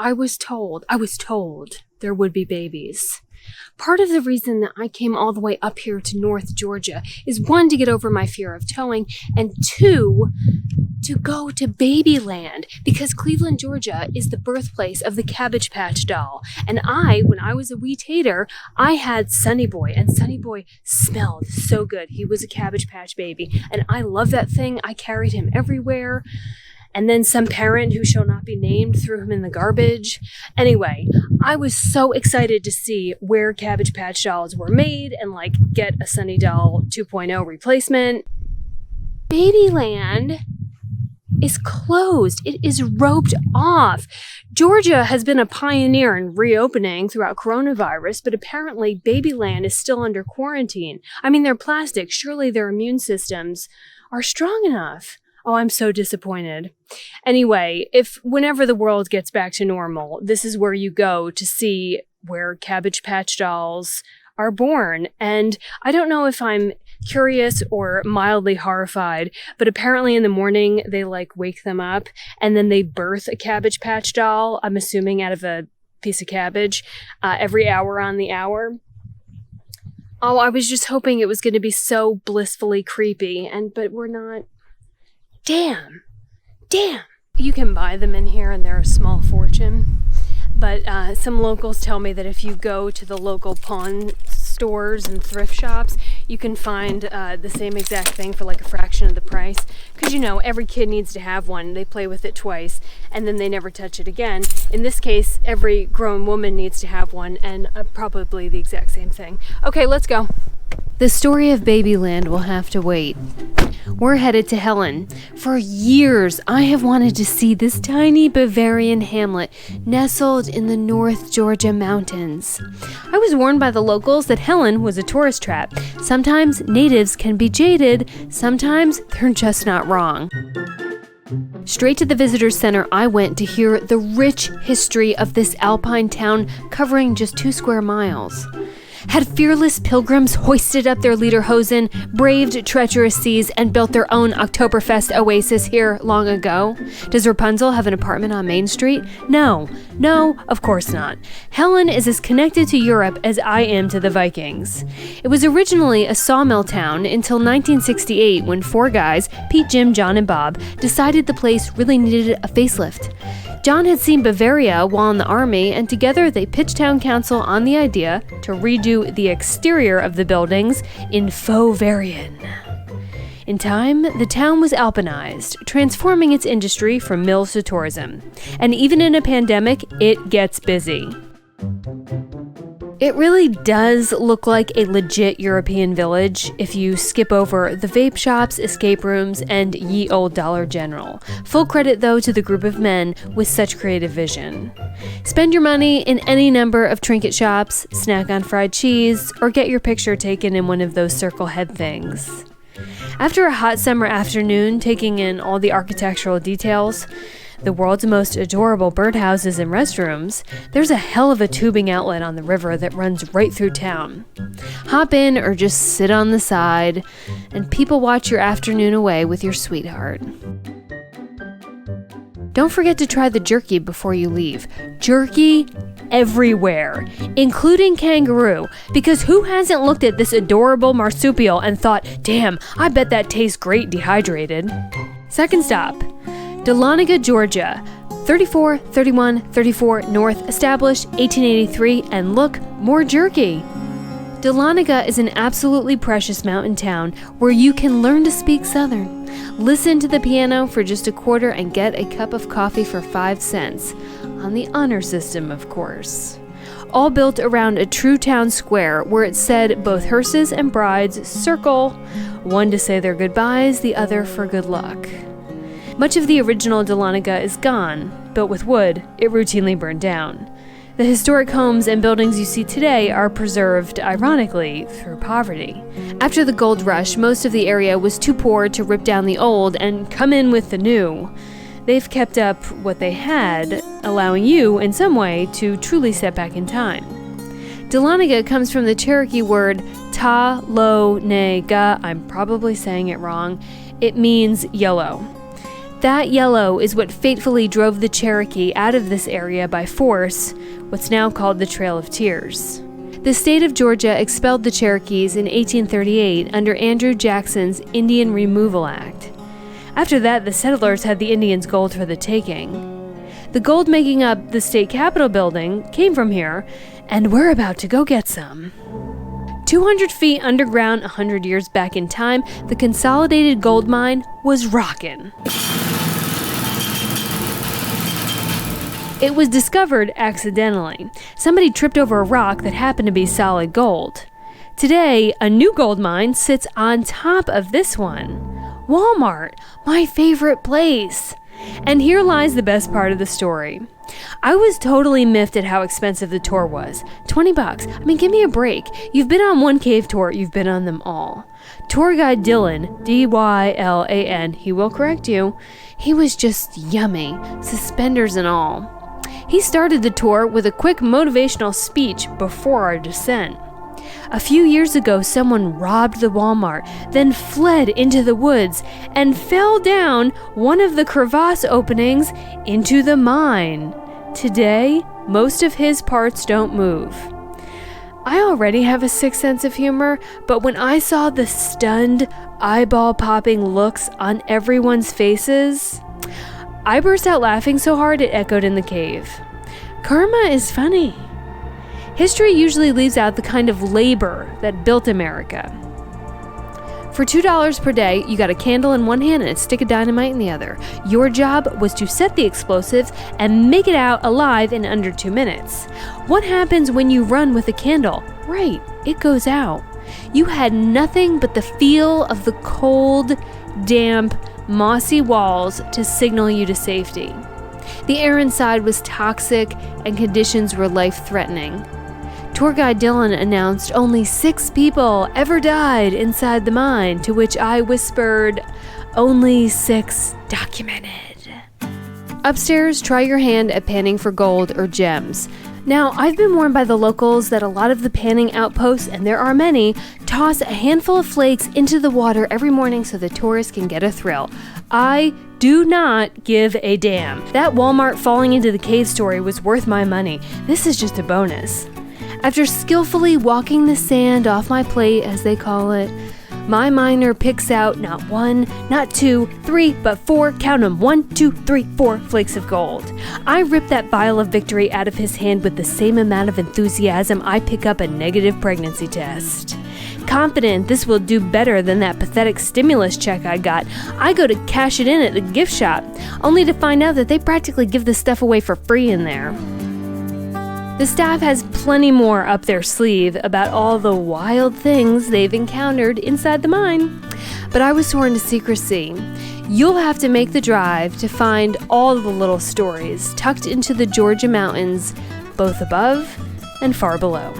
I was told there would be babies. Part of the reason that I came all the way up here to North Georgia is 1, to get over my fear of towing, and 2, to go to Babyland, because Cleveland, Georgia is the birthplace of the Cabbage Patch doll. And when I was a wee tater, I had Sonny Boy, and Sonny Boy smelled so good. He was a Cabbage Patch baby, and I love that thing. I carried him everywhere. And then some parent who shall not be named threw him in the garbage. Anyway, I was so excited to see where Cabbage Patch dolls were made and get a Sunny Doll 2.0 replacement. Babyland is closed. It is roped off. Georgia has been a pioneer in reopening throughout coronavirus, but apparently Babyland is still under quarantine. I mean, they're plastic. Surely their immune systems are strong enough. Oh, I'm so disappointed. Anyway, whenever the world gets back to normal, this is where you go to see where Cabbage Patch dolls are born. And I don't know if I'm curious or mildly horrified, but apparently in the morning they wake them up and then they birth a Cabbage Patch doll, I'm assuming out of a piece of cabbage, every hour on the hour. Oh, I was just hoping it was going to be so blissfully creepy, but we're not. Damn. You can buy them in here and they're a small fortune. But some locals tell me that if you go to the local pawn stores and thrift shops, you can find the same exact thing for a fraction of the price. Because, every kid needs to have one. They play with it twice and then they never touch it again. In this case, every grown woman needs to have one, and probably the exact same thing. Okay, let's go. The story of Babyland will have to wait. We're headed to Helen. For years, I have wanted to see this tiny Bavarian hamlet nestled in the North Georgia mountains. I was warned by the locals that Helen was a tourist trap. Sometimes natives can be jaded, sometimes they're just not wrong. Straight to the visitor center I went to hear the rich history of this alpine town covering just 2 square miles. Had fearless pilgrims hoisted up their lederhosen, braved treacherous seas, and built their own Oktoberfest oasis here long ago? Does Rapunzel have an apartment on Main Street? No, of course not. Helen is as connected to Europe as I am to the Vikings. It was originally a sawmill town until 1968 when 4 guys, Pete, Jim, John, and Bob, decided the place really needed a facelift. John had seen Bavaria while in the army, and together they pitched town council on the idea to redo the exterior of the buildings in Faux-Varian. In time, the town was alpinized, transforming its industry from mills to tourism. And even in a pandemic, it gets busy. It really does look like a legit European village if you skip over the vape shops, escape rooms, and ye olde Dollar General. Full credit, though, to the group of men with such creative vision. Spend your money in any number of trinket shops, snack on fried cheese, or get your picture taken in one of those circle head things. After a hot summer afternoon taking in all the architectural details, the world's most adorable birdhouses and restrooms, there's a hell of a tubing outlet on the river that runs right through town. Hop in or just sit on the side, and people watch your afternoon away with your sweetheart. Don't forget to try the jerky before you leave. Jerky everywhere, including kangaroo, because who hasn't looked at this adorable marsupial and thought, damn, I bet that tastes great dehydrated. Second stop, Dahlonega, Georgia, 3434 North, established 1883, and look, more jerky. Dahlonega is an absolutely precious mountain town where you can learn to speak Southern. Listen to the piano for just a quarter and get a cup of coffee for 5 cents. On the honor system, of course. All built around a true town square where it said both hearses and brides circle, one to say their goodbyes, the other for good luck. Much of the original Dahlonega is gone, built with wood, it routinely burned down. The historic homes and buildings you see today are preserved, ironically, through poverty. After the gold rush, most of the area was too poor to rip down the old and come in with the new. They've kept up what they had, allowing you, in some way, to truly step back in time. Dahlonega comes from the Cherokee word Dahlonega. I'm probably saying it wrong. It means yellow. That yellow is what fatefully drove the Cherokee out of this area by force, what's now called the Trail of Tears. The state of Georgia expelled the Cherokees in 1838 under Andrew Jackson's Indian Removal Act. After that, the settlers had the Indians' gold for the taking. The gold making up the state capitol building came from here, and we're about to go get some. 200 feet underground 100 years back in time, the Consolidated Gold Mine was rockin'. It was discovered accidentally. Somebody tripped over a rock that happened to be solid gold. Today, a new gold mine sits on top of this one. Walmart, my favorite place. And here lies the best part of the story. I was totally miffed at how expensive the tour was. $20. I mean, give me a break. You've been on one cave tour, you've been on them all. Tour guide Dylan, D-Y-L-A-N, he will correct you. He was just yummy, suspenders and all. He started the tour with a quick motivational speech before our descent. A few years ago, someone robbed the Walmart, then fled into the woods and fell down one of the crevasse openings into the mine. Today, most of his parts don't move. I already have a sick sense of humor, but when I saw the stunned, eyeball-popping looks on everyone's faces, I burst out laughing so hard it echoed in the cave. Karma is funny. History usually leaves out the kind of labor that built America. For $2 per day, you got a candle in one hand and a stick of dynamite in the other. Your job was to set the explosives and make it out alive in under 2 minutes. What happens when you run with a candle? Right, it goes out. You had nothing but the feel of the cold, damp, mossy walls to signal you to safety. The air inside was toxic and conditions were life-threatening. Tour guide Dylan announced only 6 people ever died inside the mine, to which I whispered, only 6 documented. Upstairs, try your hand at panning for gold or gems. Now, I've been warned by the locals that a lot of the panning outposts, and there are many, toss a handful of flakes into the water every morning so the tourists can get a thrill. I do not give a damn. That Walmart falling into the cave story was worth my money. This is just a bonus. After skillfully walking the sand off my plate, as they call it, my miner picks out not 1, not 2, 3, but 4, count 'em, 1, 2, 3, 4 flakes of gold. I rip that vial of victory out of his hand with the same amount of enthusiasm I pick up a negative pregnancy test. Confident this will do better than that pathetic stimulus check I got, I go to cash it in at the gift shop, only to find out that they practically give the stuff away for free in there. The staff has plenty more up their sleeve about all the wild things they've encountered inside the mine, but I was sworn to secrecy. You'll have to make the drive to find all the little stories tucked into the Georgia mountains, both above and far below.